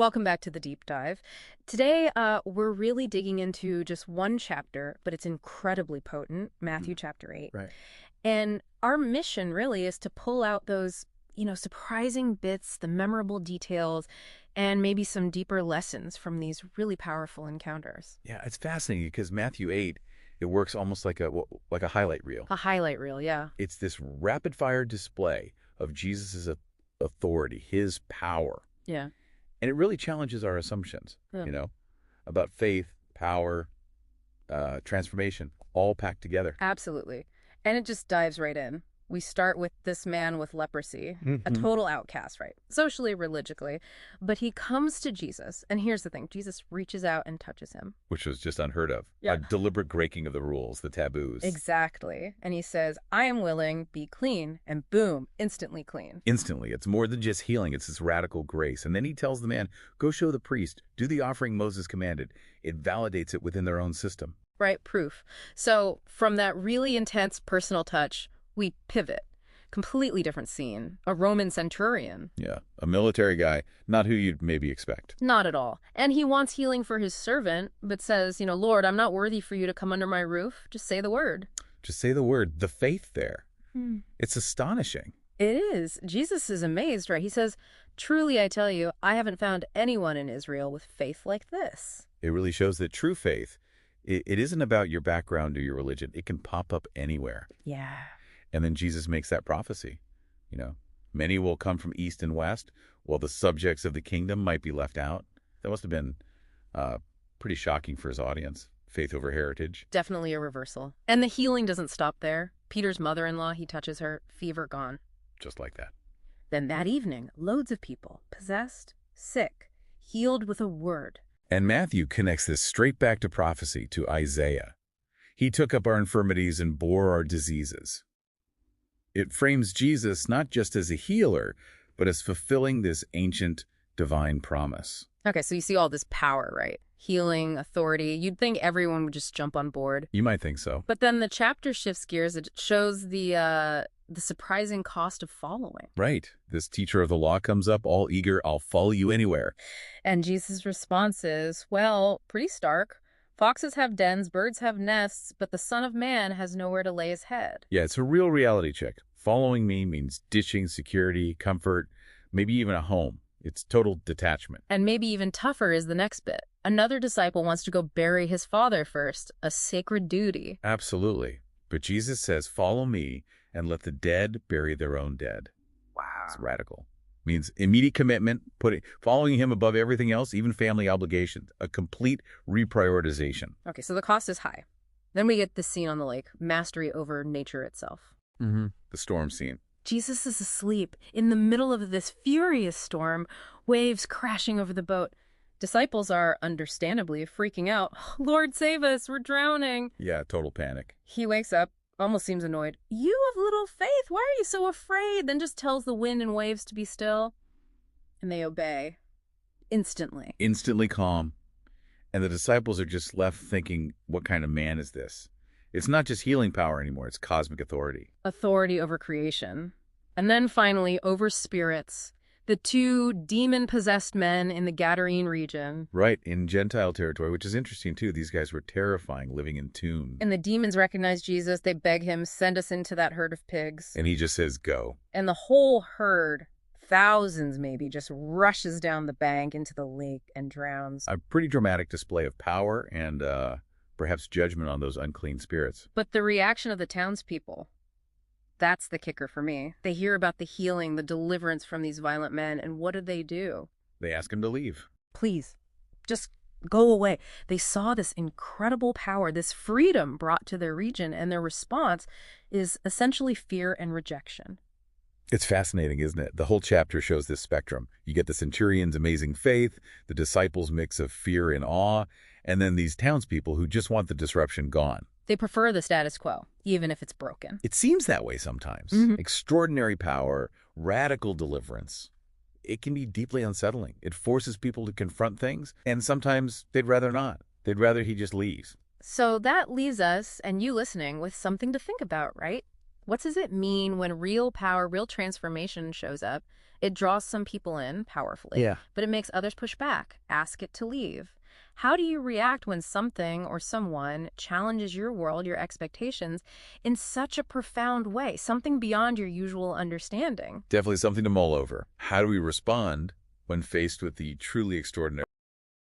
Welcome back to the deep dive. Today, we're really digging into just one chapter, but it's incredibly potent, Matthew chapter 8. Right. And our mission really is to pull out those, surprising bits, the memorable details, and maybe some deeper lessons from these really powerful encounters. Yeah, it's fascinating because Matthew 8, it works almost like a highlight reel. A highlight reel, yeah. It's this rapid-fire display of Jesus' authority, his power. Yeah. And it really challenges our assumptions, Yeah. About faith, power, transformation, all packed together. Absolutely. And it just dives right in. We start with this man with leprosy, a total outcast, right? Socially, religiously. But he comes to Jesus. And here's the thing. Jesus reaches out and touches him. Which was just unheard of. Yeah. A deliberate breaking of the rules, the taboos. Exactly. And he says, I am willing, be clean. And boom, instantly clean. Instantly. It's more than just healing. It's this radical grace. And then he tells the man, go show the priest, do the offering Moses commanded. It validates it within their own system. Right, proof. So from that really intense personal touch, we pivot. Completely different scene. A Roman centurion. Yeah, a military guy, not who you'd maybe expect. Not at all. And he wants healing for his servant, but says, Lord, I'm not worthy for you to come under my roof. Just say the word. Just say the word, the faith there. It's astonishing. It is. Jesus is amazed, right? He says, truly, I tell you, I haven't found anyone in Israel with faith like this. It really shows that true faith, it isn't about your background or your religion. It can pop up anywhere. Yeah. And then Jesus makes that prophecy. Many will come from east and west, while the subjects of the kingdom might be left out. That must have been pretty shocking for his audience. Faith over heritage. Definitely a reversal. And the healing doesn't stop there. Peter's mother-in-law, he touches her, fever gone. Just like that. Then that evening, loads of people, possessed, sick, healed with a word. And Matthew connects this straight back to prophecy, to Isaiah. He took up our infirmities and bore our diseases. It frames Jesus not just as a healer, but as fulfilling this ancient divine promise. Okay, so you see all this power, right? Healing, authority. You'd think everyone would just jump on board. You might think so. But then the chapter shifts gears. It shows the surprising cost of following. Right. This teacher of the law comes up all eager, I'll follow you anywhere. And Jesus' response is, well, pretty stark. Foxes have dens, birds have nests, but the Son of Man has nowhere to lay his head. Yeah, it's a real reality check. Following me means ditching security, comfort, maybe even a home. It's total detachment. And maybe even tougher is the next bit. Another disciple wants to go bury his father first, a sacred duty. Absolutely. But Jesus says, follow me and let the dead bury their own dead. Wow. It's radical. Means immediate commitment, following him above everything else, even family obligations, a complete reprioritization. Okay, so the cost is high. Then we get this scene on the lake, mastery over nature itself. The storm scene. Jesus is asleep in the middle of this furious storm, waves crashing over the boat. Disciples are understandably freaking out. Lord, save us, we're drowning. Yeah, total panic. He wakes up, almost seems annoyed. You have little faith, why are you so afraid? Then just tells the wind and waves to be still. And they obey. Instantly. Instantly calm. And the disciples are just left thinking, what kind of man is this? It's not just healing power anymore, it's cosmic authority. Authority over creation. And then finally, over spirits. The two demon-possessed men in the Gadarene region. Right, in Gentile territory, which is interesting too. These guys were terrifying, living in tombs. And the demons recognize Jesus. They beg him, send us into that herd of pigs. And he just says, go. And the whole herd, thousands maybe, just rushes down the bank into the lake and drowns. A pretty dramatic display of power and perhaps judgment on those unclean spirits. But the reaction of the townspeople, that's the kicker for me. They hear about the healing, the deliverance from these violent men, and what do? They ask him to leave. Please, just go away. They saw this incredible power, this freedom brought to their region, and their response is essentially fear and rejection. It's fascinating, isn't it? The whole chapter shows this spectrum. You get the centurion's amazing faith, the disciples' mix of fear and awe, and then these townspeople who just want the disruption gone. They prefer the status quo, even if it's broken. It seems that way sometimes. Extraordinary power, radical deliverance. It can be deeply unsettling. It forces people to confront things, and sometimes they'd rather not. They'd rather he just leaves. So that leaves us, and you listening, with something to think about, right? What does it mean when real power, real transformation shows up? It draws some people in powerfully, Yeah. but it makes others push back, ask it to leave. How do you react when something or someone challenges your world, your expectations, in such a profound way, something beyond your usual understanding? Definitely something to mull over. How do we respond when faced with the truly extraordinary?